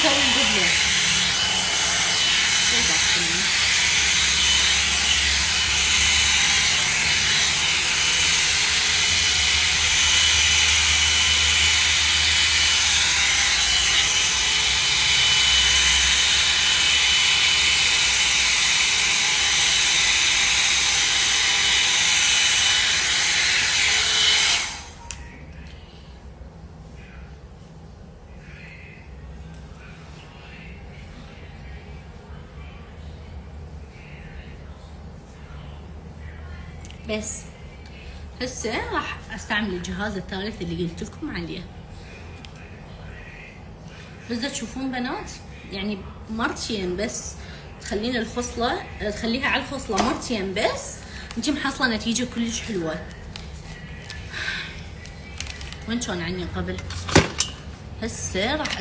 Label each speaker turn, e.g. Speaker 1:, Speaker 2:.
Speaker 1: نسوي القبلة. بس هسه راح استعمل الجهاز الثالث اللي قلت لكم عليه. بس تشوفون بنات يعني مرتين بس تخلين الخصله، تخليها على الخصله مرتين بس انتي محصله نتيجه كلش حلوه. وين كان عني قبل؟ هسه راح